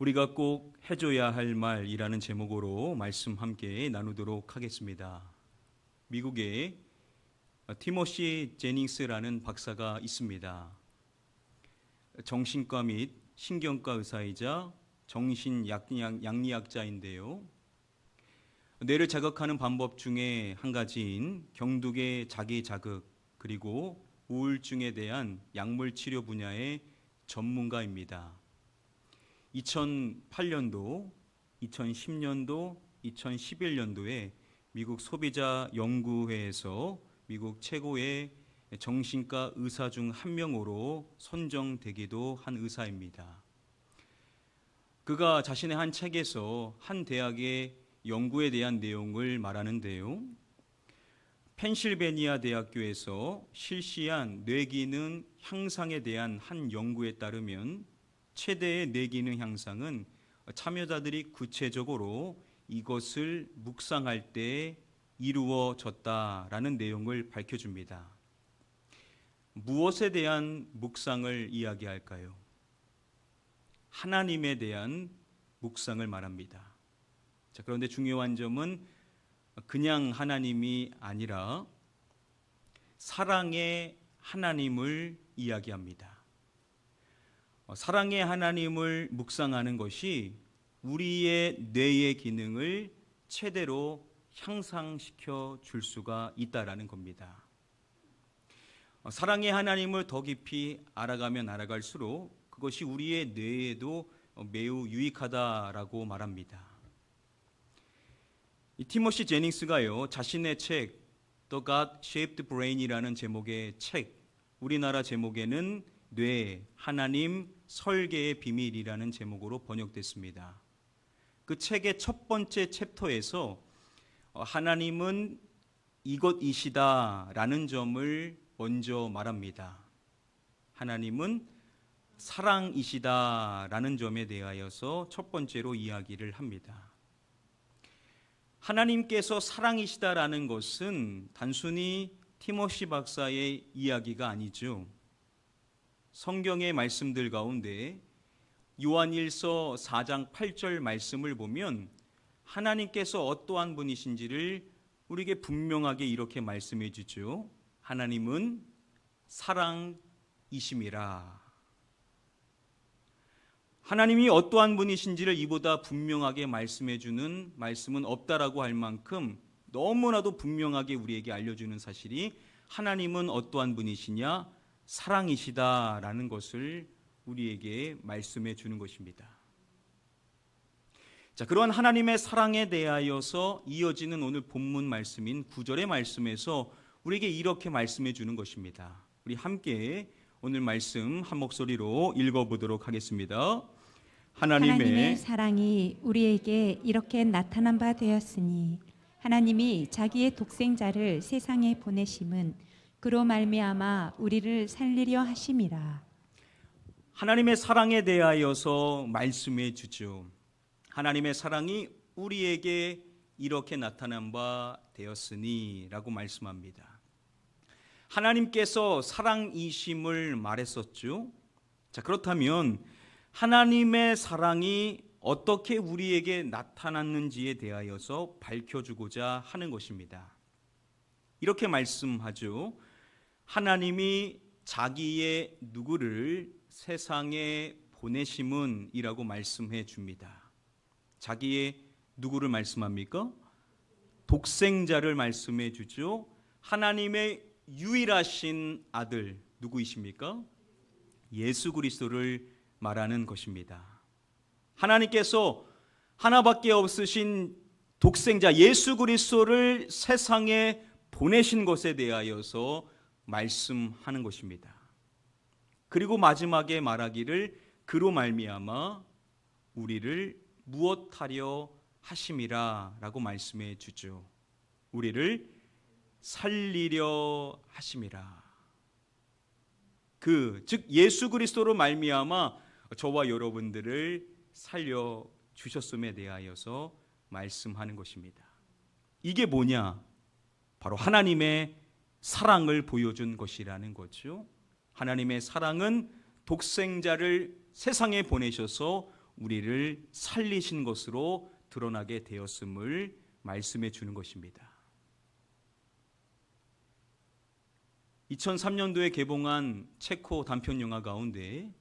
우리가 꼭 해줘야 할 말이라는 제목으로 말씀 함께 나누도록 하겠습니다. 미국에 티모시 제닝스라는 박사가 있습니다. 정신과 및 신경과 의사이자 정신양리학자인데요. 뇌를 자극하는 방법 중에 한 가지인 경두계 자기 자극 그리고 우울증에 대한 약물 치료 분야의 전문가입니다. 2008년도, 2010년도, 2011년도에 미국 소비자 연구회에서 미국 최고의 정신과 의사 중 한 명으로 선정되기도 한 의사입니다. 그가 자신의 한 책에서 한 대학의 연구에 대한 내용을 말하는데요. 펜실베니아 대학교에서 실시한 뇌기능 향상에 대한 한 연구에 따르면 최대의 뇌기능 향상은 참여자들이 구체적으로 이것을 묵상할 때 이루어졌다라는 내용을 밝혀줍니다. 무엇에 대한 묵상을 이야기할까요? 하나님에 대한 묵상을 말합니다. 자, 그런데 중요한 점은 그냥 하나님이 아니라 사랑의 하나님을 이야기합니다. 사랑의 하나님을 묵상하는 것이 우리의 뇌의 기능을 최대로 향상시켜 줄 수가 있다라는 겁니다. 사랑의 하나님을 더 깊이 알아가면 알아갈수록 그것이 우리의 뇌에도 매우 유익하다라고 말합니다. 이 티모시 제닝스가요, 자신의 책 The God Shaped Brain이라는 제목의 책, 우리나라 제목에는 뇌, 하나님, 설계의 비밀이라는 제목으로 번역됐습니다. 그 책의 첫 번째 챕터에서 하나님은 이것이시다라는 점을 먼저 말합니다. 하나님은 사랑이시다라는 점에 대하여서 첫 번째로 이야기를 합니다. 하나님께서 사랑이시다라는 것은 단순히 티모시 박사의 이야기가 아니죠. 성경의 말씀들 가운데 요한일서 4장 8절 말씀을 보면 하나님께서 어떠한 분이신지를 우리에게 분명하게 이렇게 말씀해 주죠. 하나님은 사랑이심이라. 하나님이 어떠한 분이신지를 이보다 분명하게 말씀해 주는 말씀은 없다라고 할 만큼 너무나도 분명하게 우리에게 알려주는 사실이 하나님은 어떠한 분이시냐? 사랑이시다라는 것을 우리에게 말씀해 주는 것입니다. 자, 그러한 하나님의 사랑에 대하여서 이어지는 오늘 본문 말씀인 9절의 말씀에서 우리에게 이렇게 말씀해 주는 것입니다. 우리 함께 오늘 말씀 한 목소리로 읽어보도록 하겠습니다. 하나님의 사랑이 우리에게 이렇게 나타난 바 되었으니 하나님이 자기의 독생자를 세상에 보내심은 그로 말미암아 우리를 살리려 하심이라. 하나님의 사랑에 대하여서 말씀해 주죠. 하나님의 사랑이 우리에게 이렇게 나타난 바 되었으니 라고 말씀합니다. 하나님께서 사랑이심을 말했었죠. 자, 그렇다면 하나님의 사랑이 어떻게 우리에게 나타났는지에 대하여서 밝혀주고자 하는 것입니다. 이렇게 말씀하죠. 하나님이 자기의 누구를 세상에 보내심은 이라고 말씀해 줍니다. 자기의 누구를 말씀합니까? 독생자를 말씀해 주죠. 하나님의 유일하신 아들 누구이십니까? 예수 그리스도를 말하는 것입니다. 하나님께서 하나밖에 없으신 독생자 예수 그리스도를 세상에 보내신 것에 대하여서 말씀하는 것입니다. 그리고 마지막에 말하기를 그로 말미암아 우리를 무엇하려 하심이라 라고 말씀해 주죠. 우리를 살리려 하심이라. 즉 예수 그리스도로 말미암아 저와 여러분들을 살려 주셨음에 대하여서 말씀하는 것입니다. 이게 뭐냐? 바로 하나님의 사랑을 보여준 것이라는 거죠. 하나님의 사랑은 독생자를 세상에 보내셔서 우리를 살리신 것으로 드러나게 되었음을 말씀해 주는 것입니다. 2003년도에 개봉한 체코 단편 영화 가운데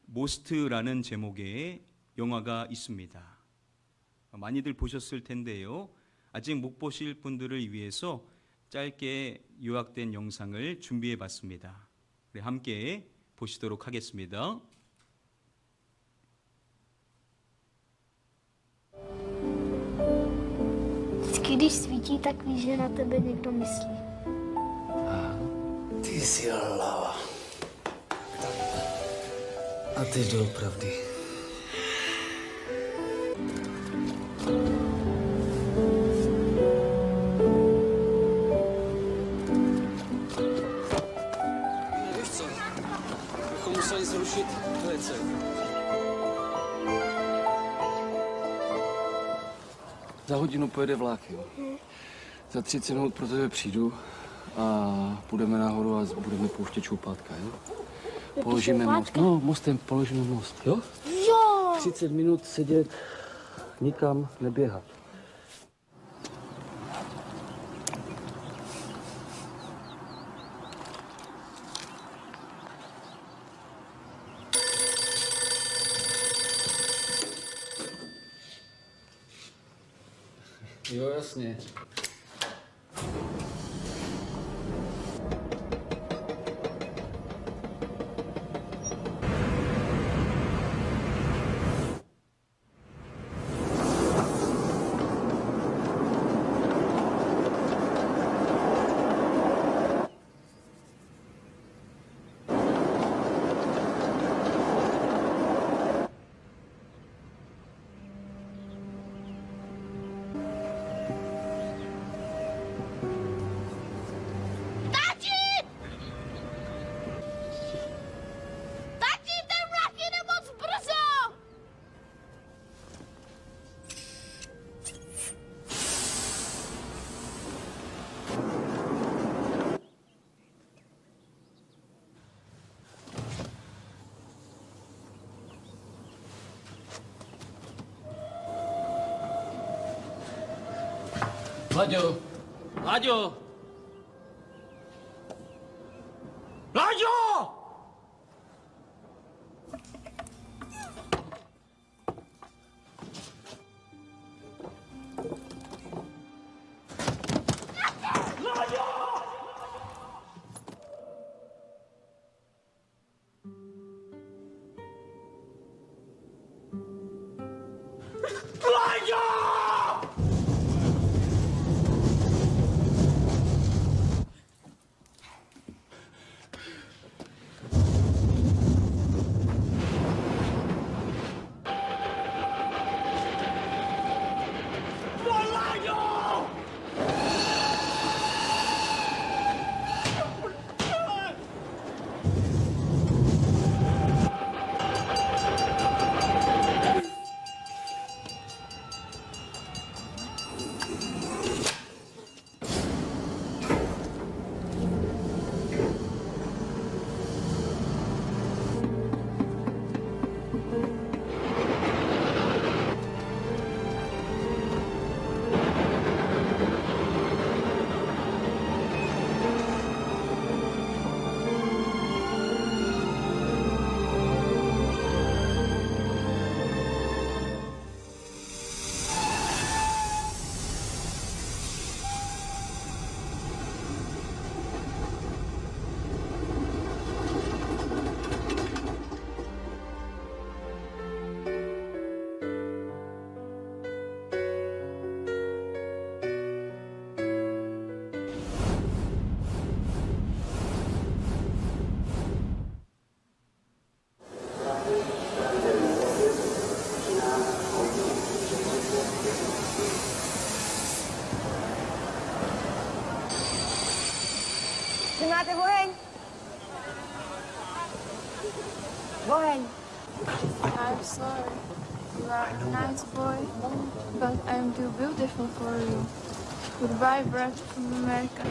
모스트라는 제목의 영화가 있습니다. 많이들 보셨을 텐데요. 아직 못 보실 분들을 위해서 짧게 요약된 영상을 준비해 봤습니다. 함께 보시도록 하겠습니다. Vždycky, když svítí, tak víš, že na tebe někdo myslí. Ty jsi hlava. A ty doopravdy. Víš co? Bychom museli zrušit velice. Za hodinu pojede vlak, jo. Za 30 minut pro tebe přijdu a půjdeme nahoru a budeme pouštět šoupátka, jo? Položíme most. No, mostem položíme most, jo? Jo! 30 minut sedět, nikam neběhat. Jo, jasně. Tati, ten vlak jede moc brzo! Láďo! Láďo! Láďo! Vy máte oheň? Oheň. I'm sorry. You are a nice boy, but I'm too beautiful for you. Goodbye, Brad from America.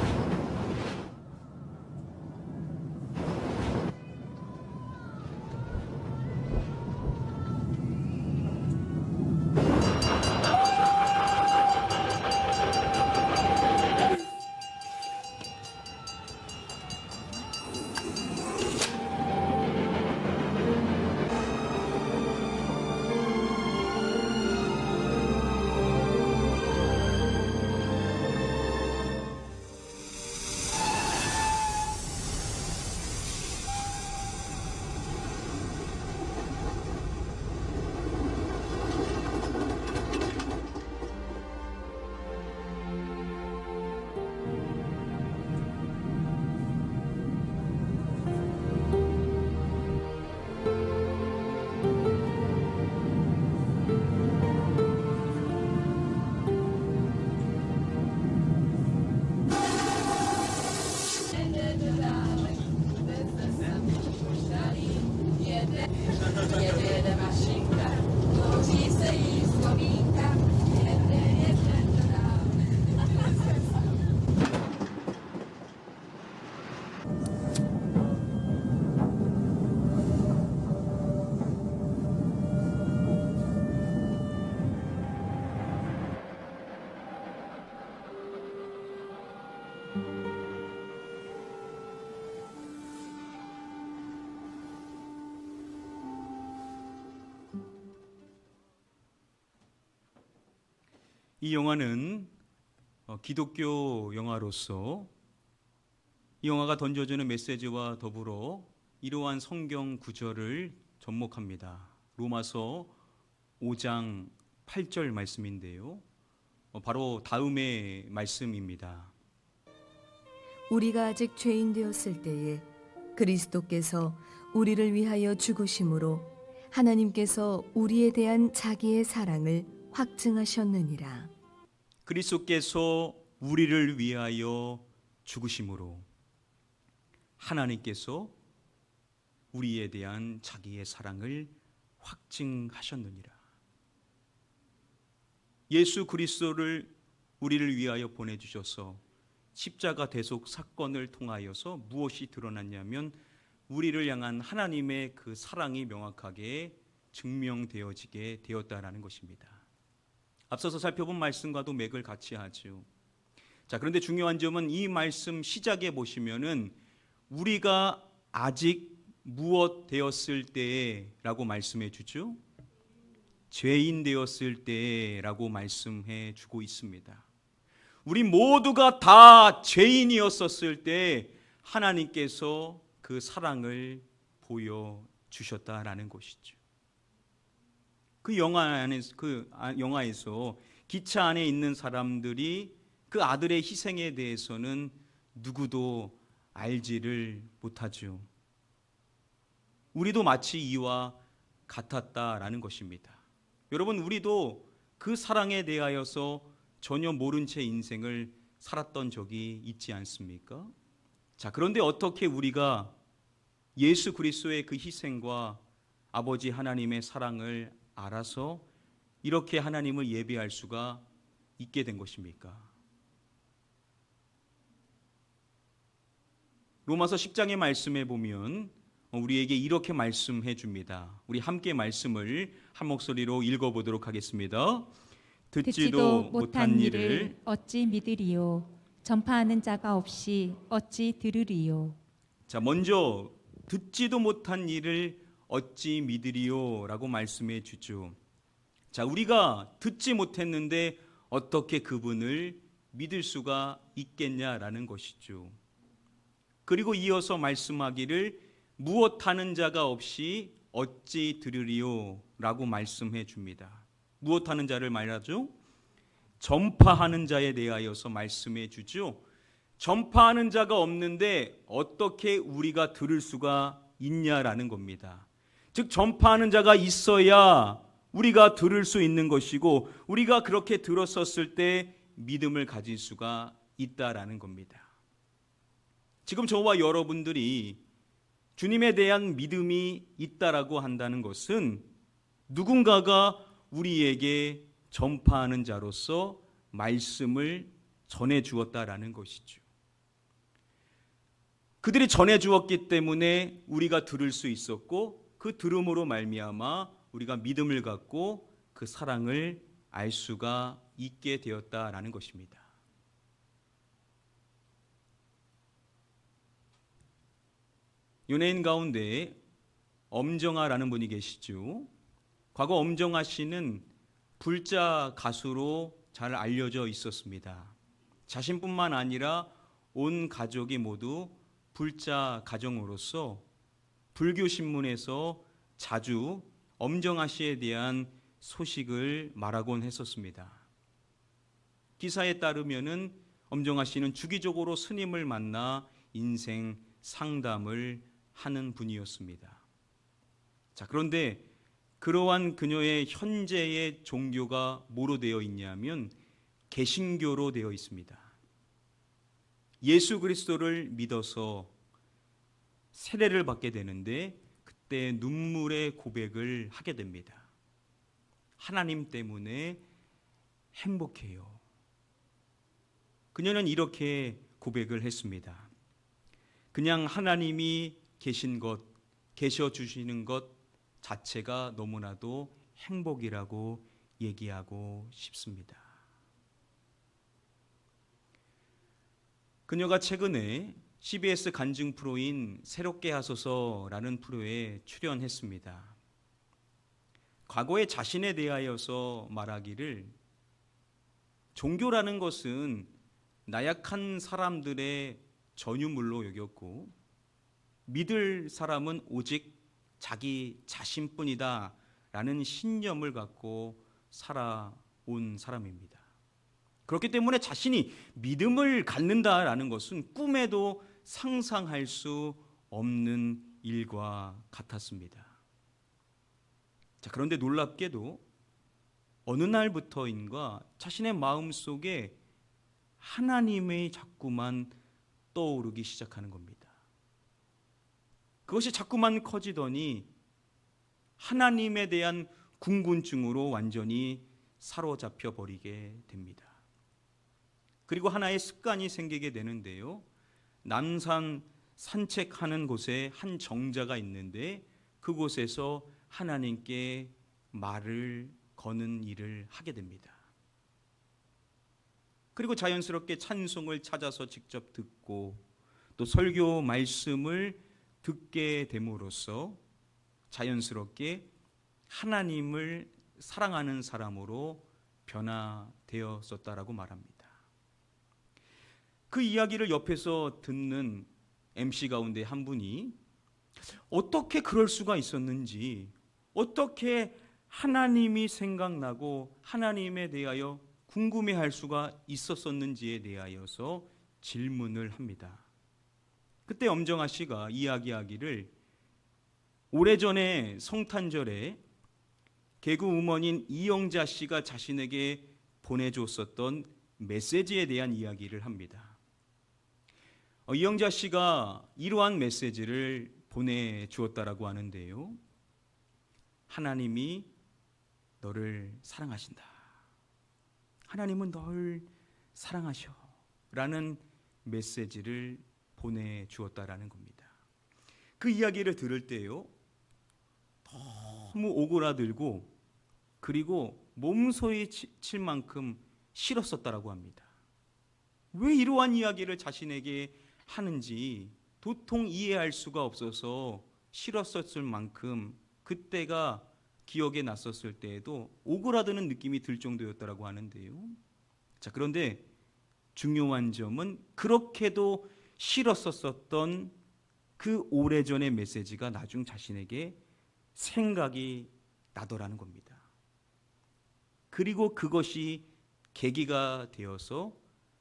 이 영화는 기독교 영화로서 이 영화가 던져주는 메시지와 더불어 이러한 성경 구절을 접목합니다. 로마서 5장 8절 말씀인데요. 바로 다음의 말씀입니다. 우리가 아직 죄인 되었을 때에 그리스도께서 우리를 위하여 죽으심으로 하나님께서 우리에 대한 자기의 사랑을 확증하셨느니라. 그리스도께서 우리를 위하여 죽으심으로 하나님께서 우리에 대한 자기의 사랑을 확증하셨느니라. 예수 그리스도를 우리를 위하여 보내주셔서 십자가 대속 사건을 통하여서 무엇이 드러났냐면 우리를 향한 하나님의 그 사랑이 명확하게 증명되어지게 되었다라는 것입니다. 앞서서 살펴본 말씀과도 맥을 같이 하죠. 자, 그런데 중요한 점은 이 말씀 시작에 보시면은 우리가 아직 무엇 되었을 때라고 말씀해 주죠. 죄인 되었을 때라고 말씀해 주고 있습니다. 우리 모두가 다 죄인이었었을 때 하나님께서 그 사랑을 보여주셨다라는 것이죠. 그 영화에서 기차 안에 있는 사람들이 그 아들의 희생에 대해서는 누구도 알지를 못하죠. 우리도 마치 이와 같았다라는 것입니다. 여러분, 우리도 그 사랑에 대하여서 전혀 모른 채 인생을 살았던 적이 있지 않습니까? 자, 그런데 어떻게 우리가 예수 그리스도의 그 희생과 아버지 하나님의 사랑을 알아서 이렇게 하나님을 예배할 수가 있게 된 것입니까? 로마서 10장의 말씀에 보면 우리에게 이렇게 말씀해 줍니다. 우리 함께 말씀을 한 목소리로 읽어보도록 하겠습니다. 듣지도 못한 일을 어찌 믿으리요? 전파하는 자가 없이 어찌 들으리요? 자, 먼저 듣지도 못한 일을 어찌 믿으리요? 라고 말씀해 주죠. 자, 우리가 듣지 못했는데 어떻게 그분을 믿을 수가 있겠냐라는 것이죠. 그리고 이어서 말씀하기를 무엇하는 자가 없이 어찌 들으리요? 라고 말씀해 줍니다. 무엇하는 자를 말하죠? 전파하는 자에 대하여서 말씀해 주죠. 전파하는 자가 없는데 어떻게 우리가 들을 수가 있냐라는 겁니다. 즉 전파하는 자가 있어야 우리가 들을 수 있는 것이고 우리가 그렇게 들었었을 때 믿음을 가질 수가 있다라는 겁니다. 지금 저와 여러분들이 주님에 대한 믿음이 있다라고 한다는 것은 누군가가 우리에게 전파하는 자로서 말씀을 전해 주었다라는 것이죠. 그들이 전해 주었기 때문에 우리가 들을 수 있었고 그 들음으로 말미암아 우리가 믿음을 갖고 그 사랑을 알 수가 있게 되었다라는 것입니다. 연예인 가운데 엄정화라는 분이 계시죠. 과거 엄정화 씨는 불자 가수로 잘 알려져 있었습니다. 자신뿐만 아니라 온 가족이 모두 불자 가정으로서 불교 신문에서 자주 엄정화 씨에 대한 소식을 말하곤 했었습니다. 기사에 따르면은 엄정화 씨는 주기적으로 스님을 만나 인생 상담을 하는 분이었습니다. 자, 그런데 그러한 그녀의 현재의 종교가 뭐로 되어 있냐면 개신교로 되어 있습니다. 예수 그리스도를 믿어서 세례를 받게 되는데 그때 눈물의 고백을 하게 됩니다. 하나님 때문에 행복해요. 그녀는 이렇게 고백을 했습니다. 그냥 하나님이 계신 것, 계셔 주시는 것 자체가 너무나도 행복이라고 얘기하고 싶습니다. 그녀가 최근에 CBS 간증 프로인 새롭게 하소서라는 프로에 출연했습니다. 과거에 자신에 대하여서 말하기를 종교라는 것은 나약한 사람들의 전유물로 여겼고 믿을 사람은 오직 자기 자신뿐이다 라는 신념을 갖고 살아온 사람입니다. 그렇기 때문에 자신이 믿음을 갖는다라는 것은 꿈에도 상상할 수 없는 일과 같았습니다. 자, 그런데 놀랍게도 어느 날부터인가 자신의 마음속에 하나님의 자꾸만 떠오르기 시작하는 겁니다. 그것이 자꾸만 커지더니 하나님에 대한 궁금증으로 완전히 사로잡혀 버리게 됩니다. 그리고 하나의 습관이 생기게 되는데요. 남산 산책하는 곳에 한 정자가 있는데 그곳에서 하나님께 말을 거는 일을 하게 됩니다. 그리고 자연스럽게 찬송을 찾아서 직접 듣고 또 설교 말씀을 듣게 됨으로써 자연스럽게 하나님을 사랑하는 사람으로 변화되었었다라고 말합니다. 그 이야기를 옆에서 듣는 MC 가운데 한 분이 어떻게 그럴 수가 있었는지, 어떻게 하나님이 생각나고 하나님에 대하여 궁금해할 수가 있었었는지에 대하여서 질문을 합니다. 그때 엄정아 씨가 이야기하기를 오래전에 성탄절에 개그우먼인 이영자 씨가 자신에게 보내줬었던 메시지에 대한 이야기를 합니다. 이영자 씨가 이러한 메시지를 보내주었다라고 하는데요. 하나님이 너를 사랑하신다. 하나님은 널 사랑하셔. 라는 메시지를 보내주었다라는 겁니다. 그 이야기를 들을 때요. 너무 오그라들고 그리고 몸소리 칠 만큼 싫었었다라고 합니다. 왜 이러한 이야기를 자신에게 하는지 도통 이해할 수가 없어서 싫었었을 만큼 그때가 기억에 났었을 때에도 오그라드는 느낌이 들 정도였다라고 하는데요. 자, 그런데 중요한 점은 그렇게도 싫었었던 그 오래전의 메시지가 나중 자신에게 생각이 나더라는 겁니다. 그리고 그것이 계기가 되어서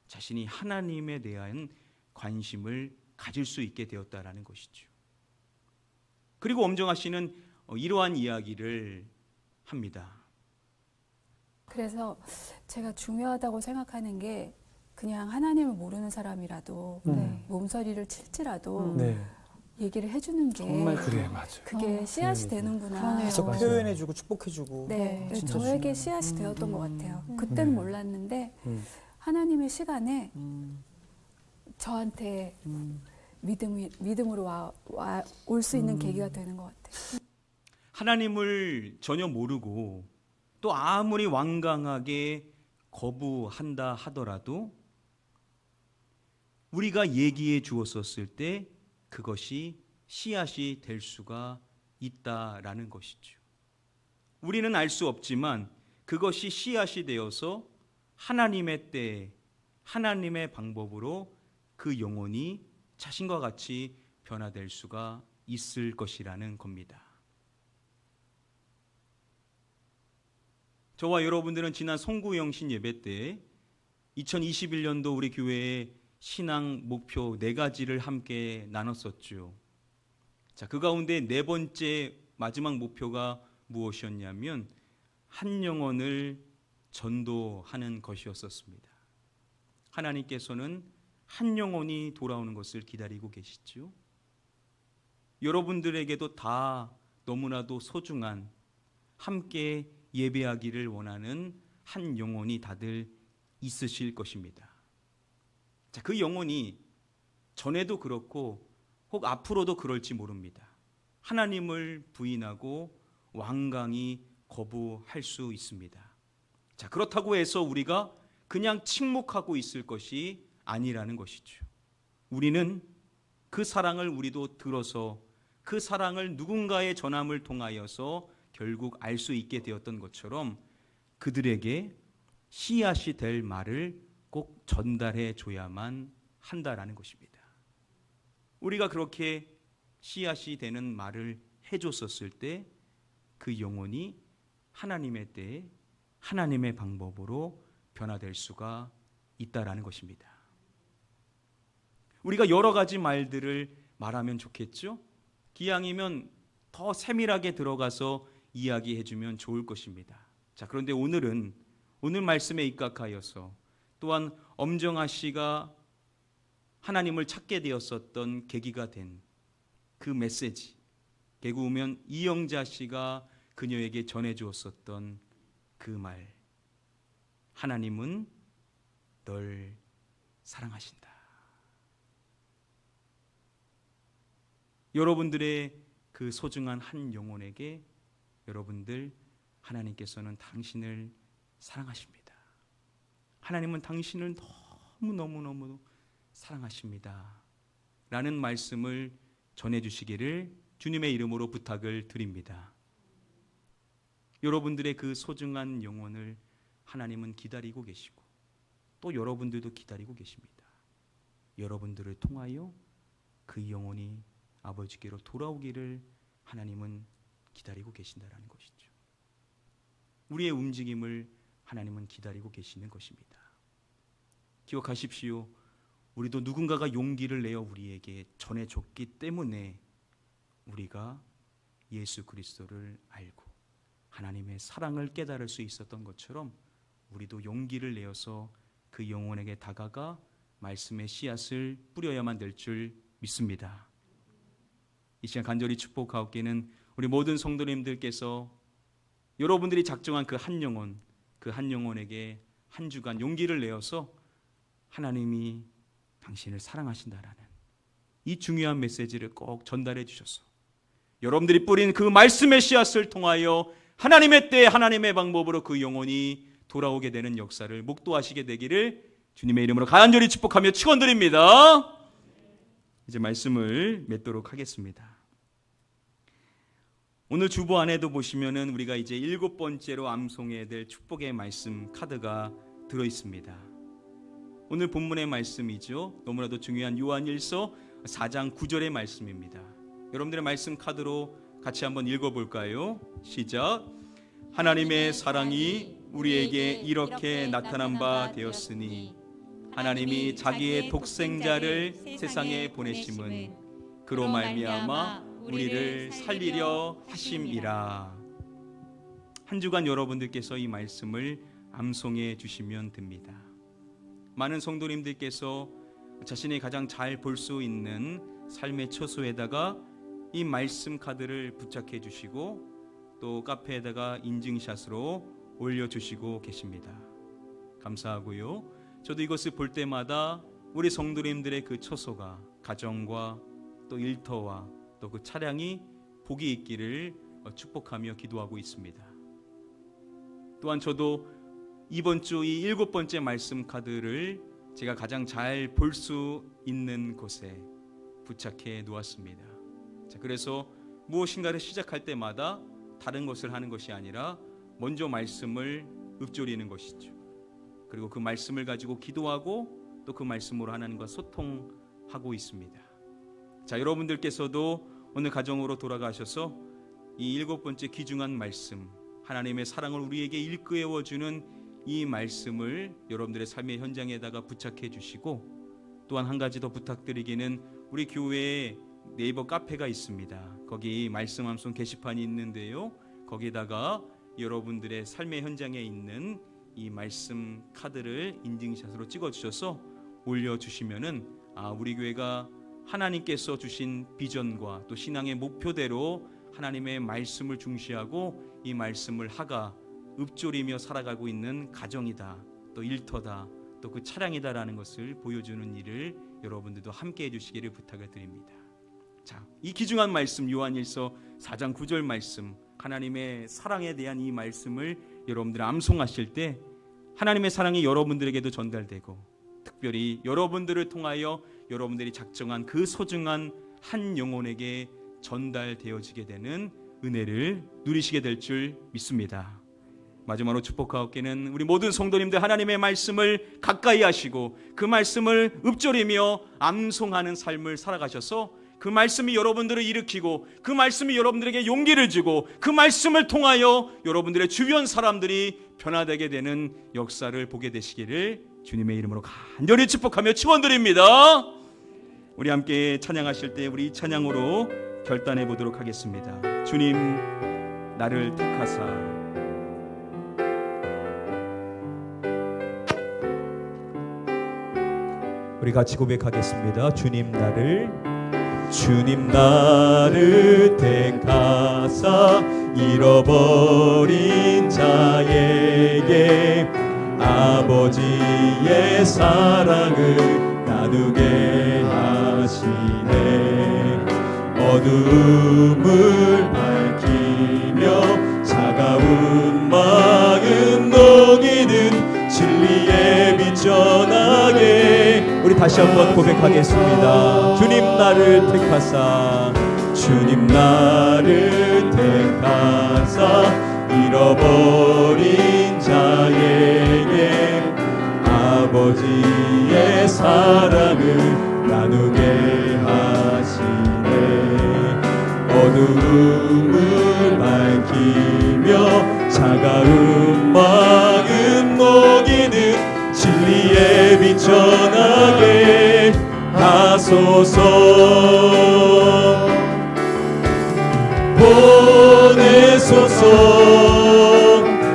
자신이 하나님에 대한 관심을 가질 수 있게 되었다라는 것이죠. 그리고 엄정아 씨는 이러한 이야기를 합니다. 그래서 제가 중요하다고 생각하는 게 그냥 하나님을 모르는 사람이라도 몸서리를 칠지라도 얘기를 해주는 게 정말 그래, 맞아요. 그게 씨앗이 되는구나. 계속 표현해주고 축복해주고. 네, 저에게 씨앗이 되었던 것 같아요. 그때는 몰랐는데 하나님의 시간에 저한테 믿음으로 올 수 있는 계기가 되는 것 같아요. 하나님을 전혀 모르고 또 아무리 완강하게 거부한다 하더라도 우리가 얘기해 주었었을 때 그것이 씨앗이 될 수가 있다라는 것이죠. 우리는 알 수 없지만 그것이 씨앗이 되어서 하나님의 때, 하나님의 방법으로 그 영혼이 자신과 같이 변화될 수가 있을 것이라는 겁니다. 저와 여러분들은 지난 송구영신 예배 때 2021년도 우리 교회의 신앙 목표 4가지를 함께 나눴었죠. 자, 그 가운데 4번째 마지막 목표가 무엇이었냐면 한 영혼을 전도하는 것이었었습니다. 하나님께서는 한 영혼이 돌아오는 것을 기다리고 계시죠. 여러분들에게도 다 너무나도 소중한 함께 예배하기를 원하는 한 영혼이 다들 있으실 것입니다. 자, 그 영혼이 전에도 그렇고 혹 앞으로도 그럴지 모릅니다. 하나님을 부인하고 완강히 거부할 수 있습니다. 자, 그렇다고 해서 우리가 그냥 침묵하고 있을 것이 아니라는 것이죠. 우리는 그 사랑을 우리도 들어서 그 사랑을 누군가의 전함을 통하여서 결국 알 수 있게 되었던 것처럼 그들에게 씨앗이 될 말을 꼭 전달해 줘야만 한다라는 것입니다. 우리가 그렇게 씨앗이 되는 말을 해줬었을 때 그 영혼이 하나님의 때에 하나님의 방법으로 변화될 수가 있다라는 것입니다. 우리가 여러 가지 말들을 말하면 좋겠죠? 기왕이면 더 세밀하게 들어가서 이야기해주면 좋을 것입니다. 자, 그런데 오늘 말씀에 입각하여서 또한 엄정아 씨가 하나님을 찾게 되었었던 계기가 된 그 메시지, 개그우먼 이영자 씨가 그녀에게 전해주었었던 그 말, 하나님은 널 사랑하신다. 여러분들의 그 소중한 한 영혼에게 여러분들, 하나님께서는 당신을 사랑하십니다. 하나님은 당신을 너무너무 사랑하십니다 라는 말씀을 전해주시기를 주님의 이름으로 부탁을 드립니다. 여러분들의 그 소중한 영혼을 하나님은 기다리고 계시고 또 여러분들도 기다리고 계십니다. 여러분들을 통하여 그 영혼이 아버지께로 돌아오기를 하나님은 기다리고 계신다라는 것이죠. 우리의 움직임을 하나님은 기다리고 계시는 것입니다. 기억하십시오. 우리도 누군가가 용기를 내어 우리에게 전해줬기 때문에 우리가 예수 그리스도를 알고 하나님의 사랑을 깨달을 수 있었던 것처럼 우리도 용기를 내어서 그 영혼에게 다가가 말씀의 씨앗을 뿌려야만 될 줄 믿습니다. 이 시간 간절히 축복하옵기는 우리 모든 성도님들께서 여러분들이 작정한 그 한 영혼에게 한 주간 용기를 내어서 하나님이 당신을 사랑하신다라는 이 중요한 메시지를 꼭 전달해 주셔서 여러분들이 뿌린 그 말씀의 씨앗을 통하여 하나님의 때 하나님의 방법으로 그 영혼이 돌아오게 되는 역사를 목도하시게 되기를 주님의 이름으로 간절히 축복하며 축원드립니다. 이제 말씀을 맺도록 하겠습니다. 오늘 주보 안에도 보시면은 우리가 이제 7번째로 암송해야 될 축복의 말씀 카드가 들어 있습니다. 오늘 본문의 말씀이죠. 너무나도 중요한 요한일서 4장 9절의 말씀입니다. 여러분들의 말씀 카드로 같이 한번 읽어볼까요? 시작. 하나님의 사랑이 우리에게 이렇게 나타난 바 되었으니 하나님이 자기의 독생자를 세상에 보내심은 그로 말미암아 우리를 살리려 하심이라. 한 주간 여러분들께서 이 말씀을 암송해 주시면 됩니다. 많은 성도님들께서 자신이 가장 잘 볼 수 있는 삶의 처소에다가 이 말씀 카드를 부착해 주시고 또 카페에다가 인증샷으로 올려주시고 계십니다. 감사하고요. 저도 이것을 볼 때마다 우리 성도님들의 그 처소가 가정과 또 일터와 또 그 차량이 복이 있기를 축복하며 기도하고 있습니다. 또한 저도 이번 주 이 7번째 말씀 카드를 제가 가장 잘 볼 수 있는 곳에 부착해 놓았습니다. 자, 그래서 무엇인가를 시작할 때마다 다른 것을 하는 것이 아니라 먼저 말씀을 읊조리는 것이죠. 그리고 그 말씀을 가지고 기도하고 또 그 말씀으로 하나님과 소통하고 있습니다. 자, 여러분들께서도 오늘 가정으로 돌아가셔서 이 7번째 귀중한 말씀, 하나님의 사랑을 우리에게 일깨워주는 이 말씀을 여러분들의 삶의 현장에다가 부착해 주시고 또한 한 가지 더 부탁드리기는 우리 교회에 네이버 카페가 있습니다. 거기 말씀 암송 게시판이 있는데요. 거기다가 여러분들의 삶의 현장에 있는 이 말씀 카드를 인증샷으로 찍어주셔서 올려주시면은 우리 교회가 하나님께서 주신 비전과 또 신앙의 목표대로 하나님의 말씀을 중시하고 이 말씀을 읊조리며 살아가고 있는 가정이다, 또 일터다, 또 그 차량이다라는 것을 보여주는 일을 여러분들도 함께 해주시기를 부탁을 드립니다. 자, 이 귀중한 말씀 요한일서 4장 9절 말씀, 하나님의 사랑에 대한 이 말씀을 여러분들 암송하실 때 하나님의 사랑이 여러분들에게도 전달되고 특별히 여러분들을 통하여 여러분들이 작정한 그 소중한 한 영혼에게 전달되어지게 되는 은혜를 누리시게 될 줄 믿습니다. 마지막으로 축복하옵기는 우리 모든 성도님들 하나님의 말씀을 가까이 하시고 그 말씀을 읊조리며 암송하는 삶을 살아가셔서 그 말씀이 여러분들을 일으키고 그 말씀이 여러분들에게 용기를 주고 그 말씀을 통하여 여러분들의 주변 사람들이 변화되게 되는 역사를 보게 되시기를 주님의 이름으로 간절히 축복하며 축원드립니다. 우리 함께 찬양하실 때 우리 찬양으로 결단해 보도록 하겠습니다. 주님 나를 택하사 우리 같이 고백하겠습니다. 주님 나를 택하사 잃어버린 자에게 아버지의 사랑을 나누게 하시네. 어둠을 밝히며 차가운 마음 녹이는 진리의 빛 전하게. 우리 다시 한번 고백하겠습니다. 주님 나를 택하사 잃어버린 자에게 아버지의 사랑을 나누게 하시네. 어둠을 밝히며 차가운 마음 녹이는 진리의 빛 전하게 하소서. 보내소서.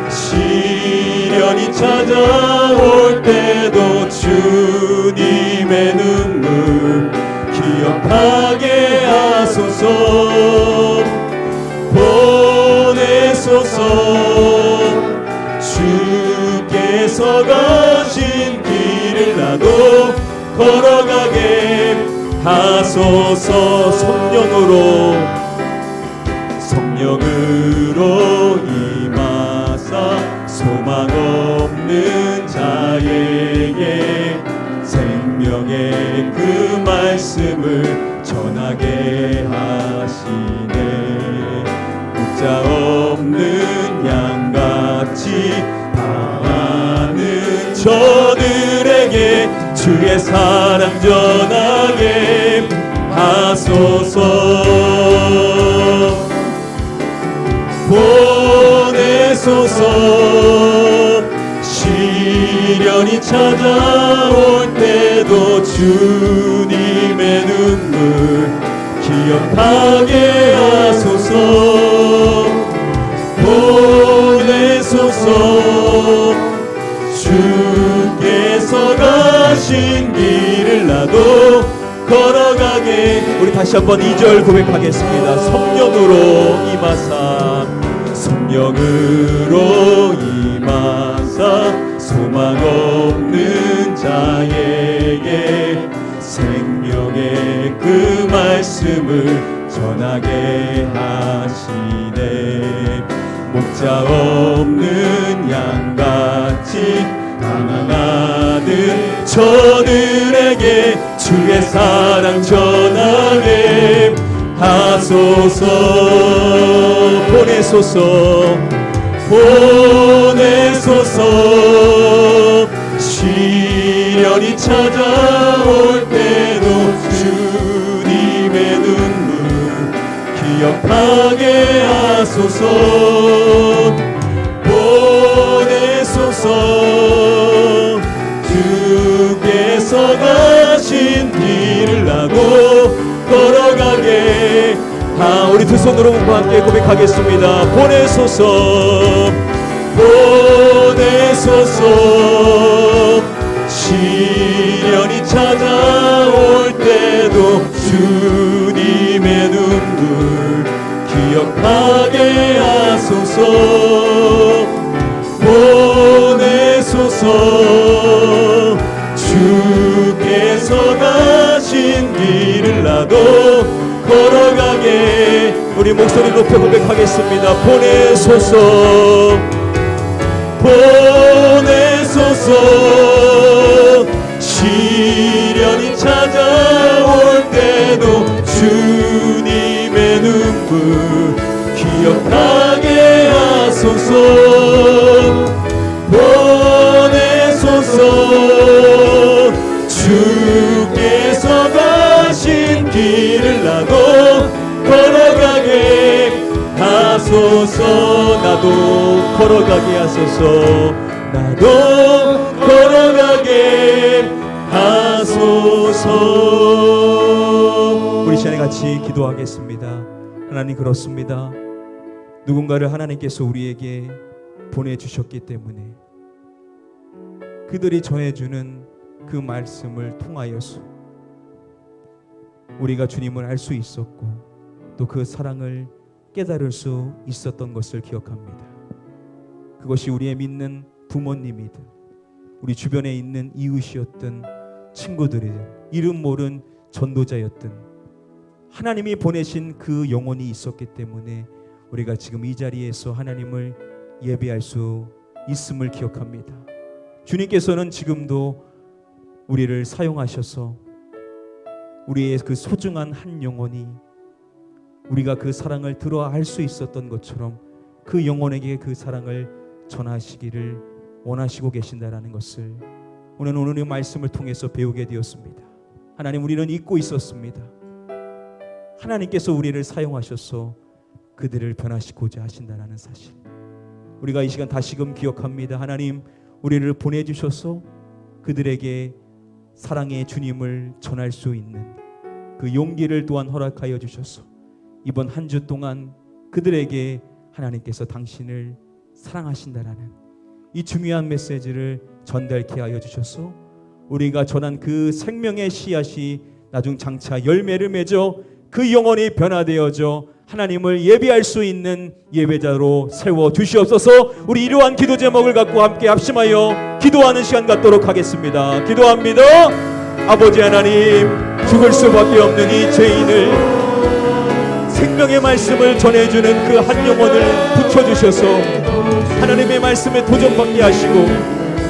시련이 찾아올 때도 주님의 눈물 기억하게 하소서. 보내소서. 주께서 가신 길을 나도 걸어가게 하소서. 성령으로 임하사 소망 없는 자에게 생명의 그 말씀을 전하게 하시네. 묻자 없는 양같이 방하는 저들에게 주의 사랑 전하게 하소서. 보내소서. 시련이 찾아올 때도 주님의 눈물 기억하게 하소서. 보내소서. 주께서 가신 길을 나도 걸어가게. 우리 다시 한번 2절 고백하겠습니다. 성령으로 임하사 소망 없는 자에게 생명의 그 말씀을 전하게 하시네. 목자 없는 양같이 방황하는 저들에게 주의 사랑 전하게 하소서. 보내소서. 시련이 찾아올 때도 주님의 눈물 기억하게 하소서. 보내소서. 주께서 가신 길을 나도 걸어가게. 우리 두 손으로 함께 고백하겠습니다. 보내소서. 시련이 찾아올 때도 주님의 눈물 기억하게 하소서. 보내소서. 주께서 가신 길을 나도 걸어가게. 우리 목소리 높여 고백하겠습니다. 보내소서. 시련이 찾아올 때도 주님의 눈물 기억하게 하소서. 걸어가게 하소서. 나도 걸어가게 하소서. 우리 시간에 같이 기도하겠습니다. 하나님, 그렇습니다. 누군가를 하나님께서 우리에게 보내주셨기 때문에 그들이 전해주는 그 말씀을 통하여서 우리가 주님을 알 수 있었고 또 그 사랑을 깨달을 수 있었던 것을 기억합니다. 그것이 우리의 믿는 부모님이든 우리 주변에 있는 이웃이었든 친구들이든 이름 모른 전도자였든 하나님이 보내신 그 영혼이 있었기 때문에 우리가 지금 이 자리에서 하나님을 예배할 수 있음을 기억합니다. 주님께서는 지금도 우리를 사용하셔서 우리의 그 소중한 한 영혼이 우리가 그 사랑을 들어 알 수 있었던 것처럼 그 영혼에게 그 사랑을 전하시기를 원하시고 계신다라는 것을 오늘의 말씀을 통해서 배우게 되었습니다. 하나님, 우리는 잊고 있었습니다. 하나님께서 우리를 사용하셔서 그들을 변화시키고자 하신다는 사실, 우리가 이 시간 다시금 기억합니다. 하나님, 우리를 보내주셔서 그들에게 사랑의 주님을 전할 수 있는 그 용기를 또한 허락하여 주셔서 이번 한 주 동안 그들에게 하나님께서 당신을 사랑하신다라는 이 중요한 메시지를 전달케 하여 주셔서 우리가 전한 그 생명의 씨앗이 나중 장차 열매를 맺어 그 영혼이 변화되어져 하나님을 예배할 수 있는 예배자로 세워 주시옵소서. 우리 이러한 기도 제목을 갖고 함께 합심하여 기도하는 시간 갖도록 하겠습니다. 기도합니다. 아버지 하나님, 죽을 수밖에 없는 이 죄인을 생명의 말씀을 전해주는 그 한 영혼을 붙여주셔서 하나님의 말씀에 도전받게 하시고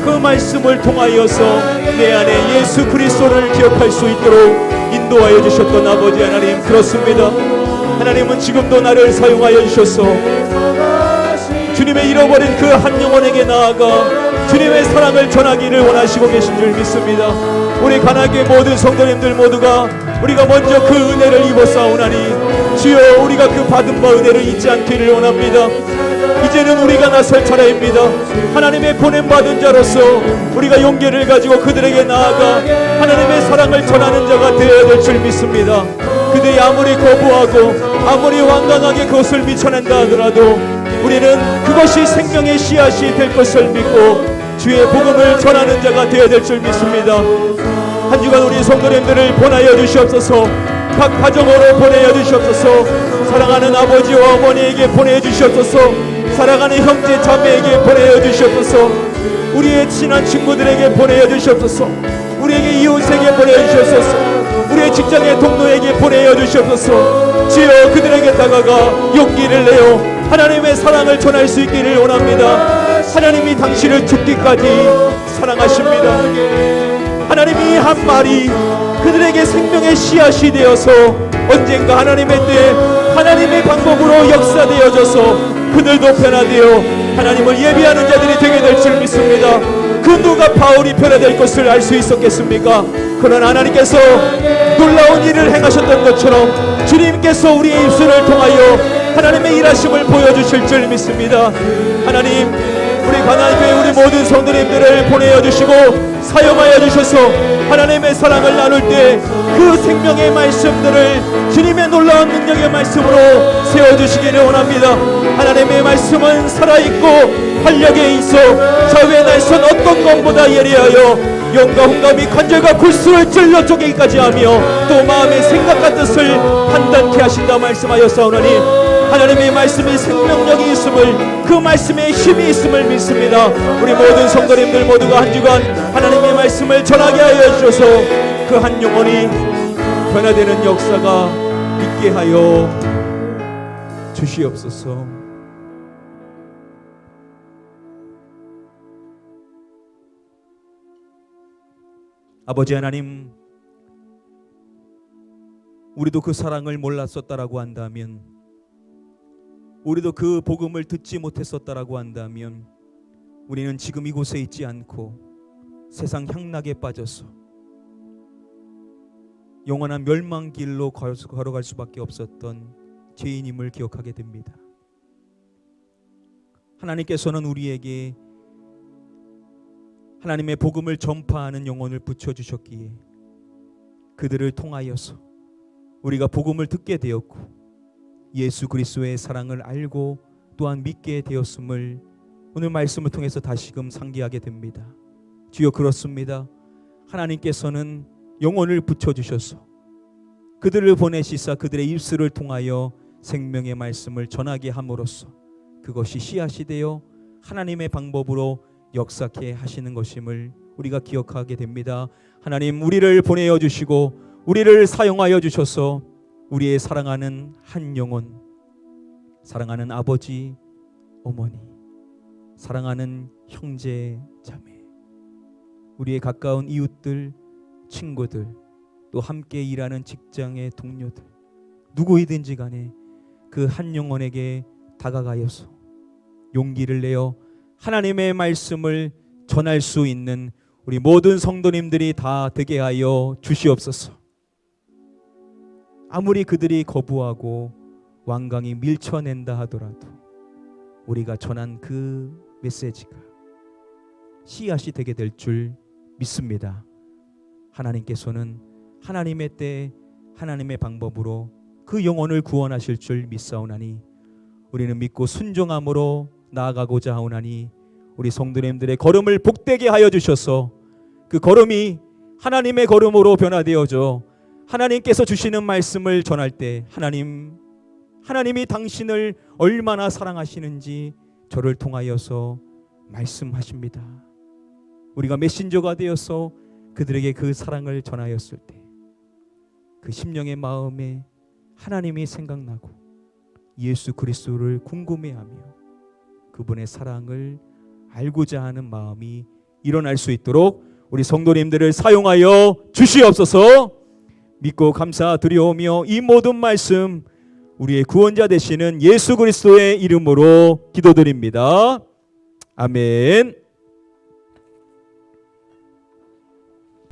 그 말씀을 통하여서 내 안에 예수 그리스도를 기억할 수 있도록 인도하여 주셨던 아버지 하나님, 그렇습니다. 하나님은 지금도 나를 사용하여 주셔서 주님의 잃어버린 그 한 영혼에게 나아가 주님의 사랑을 전하기를 원하시고 계신 줄 믿습니다. 우리 가나교회 모든 성도님들 모두가 우리가 먼저 그 은혜를 입었사오나니 주여, 우리가 그 받은 바 은혜를 잊지 않기를 원합니다. 이제는 우리가 나설 차례입니다. 하나님의 보냄받은 자로서 우리가 용기를 가지고 그들에게 나아가 하나님의 사랑을 전하는 자가 되어야 될 줄 믿습니다. 그들이 아무리 거부하고 아무리 완강하게 그것을 미쳐낸다 하더라도 우리는 그것이 생명의 씨앗이 될 것을 믿고 주의 복음을 전하는 자가 되어야 될 줄 믿습니다. 한 주간 우리 성도님들을 보내어 주시옵소서. 각 가정으로 보내어 주시옵소서. 사랑하는 아버지와 어머니에게 보내어 주시옵소서. 사랑하는 형제 자매에게 보내어 주시옵소서. 우리의 친한 친구들에게 보내어 주시옵소서. 우리에게 이웃에게 보내어 주시옵소서. 우리의 직장의 동료에게 보내어 주시옵소서. 주여, 그들에게 다가가 용기를 내어 하나님의 사랑을 전할 수 있기를 원합니다. 하나님이 당신을 죽기까지 사랑하십니다. 하나님이 한 말이 그들에게 생명의 씨앗이 되어서 언젠가 하나님의 때 하나님의 방법으로 역사되어져서 그들도 변화되어 하나님을 예비하는 자들이 되게 될 줄 믿습니다. 그 누가 바울이 변화될 것을 알 수 있었겠습니까? 그러나 하나님께서 놀라운 일을 행하셨던 것처럼 주님께서 우리의 입술을 통하여 하나님의 일하심을 보여주실 줄 믿습니다. 하나님, 우리 가나교회 우리 모든 성도님들을 보내어 주시고 사용하여 주셔서 하나님의 사랑을 나눌 때 그 생명의 말씀들을 주님의 놀라운 능력의 말씀으로 세워주시기를 원합니다. 하나님의 말씀은 살아있고 활력에 있어 좌우의 날선 어떤 것보다 예리하여 영과 혼감이 관절과 골수를 찔러 쪼개기까지 하며 또 마음의 생각과 뜻을 판단케 하신다 말씀하였사오나니 하나님의 말씀에 생명력이 있음을, 그 말씀에 힘이 있음을 믿습니다. 우리 모든 성도님들 모두가 한 주간 하나님의 말씀을 전하게 하여 주셔서 그 한 영혼이 변화되는 역사가 있게 하여 주시옵소서. 아버지 하나님, 우리도 그 사랑을 몰랐었다라고 한다면, 우리도 그 복음을 듣지 못했었다라고 한다면 우리는 지금 이곳에 있지 않고 세상 향락에 빠져서 영원한 멸망길로 걸어갈 수밖에 없었던 죄인임을 기억하게 됩니다. 하나님께서는 우리에게 하나님의 복음을 전파하는 영혼을 붙여주셨기에 그들을 통하여서 우리가 복음을 듣게 되었고 예수 그리스도의 사랑을 알고 또한 믿게 되었음을 오늘 말씀을 통해서 다시금 상기하게 됩니다. 주여, 그렇습니다. 하나님께서는 영혼을 붙여주셔서 그들을 보내시사 그들의 입술을 통하여 생명의 말씀을 전하게 함으로써 그것이 씨앗이 되어 하나님의 방법으로 역사케 하시는 것임을 우리가 기억하게 됩니다. 하나님, 우리를 보내어 주시고 우리를 사용하여 주셔서 우리의 사랑하는 한 영혼, 사랑하는 아버지, 어머니, 사랑하는 형제, 자매, 우리의 가까운 이웃들, 친구들, 또 함께 일하는 직장의 동료들, 누구이든지 간에 그 한 영혼에게 다가가여서 용기를 내어 하나님의 말씀을 전할 수 있는 우리 모든 성도님들이 다 되게 하여 주시옵소서. 아무리 그들이 거부하고 완강히 밀쳐낸다 하더라도 우리가 전한 그 메시지가 씨앗이 되게 될 줄 믿습니다. 하나님께서는 하나님의 때 하나님의 방법으로 그 영혼을 구원하실 줄 믿사오나니 우리는 믿고 순종함으로 나아가고자 하오나니 우리 성도님들의 걸음을 복되게 하여 주셔서 그 걸음이 하나님의 걸음으로 변화되어져 하나님께서 주시는 말씀을 전할 때 하나님이 당신을 얼마나 사랑하시는지 저를 통하여서 말씀하십니다. 우리가 메신저가 되어서 그들에게 그 사랑을 전하였을 때 그 심령의 마음에 하나님이 생각나고 예수 그리스도를 궁금해하며 그분의 사랑을 알고자 하는 마음이 일어날 수 있도록 우리 성도님들을 사용하여 주시옵소서. 믿고 감사드리오며 이 모든 말씀 우리의 구원자 되시는 예수 그리스도의 이름으로 기도드립니다. 아멘.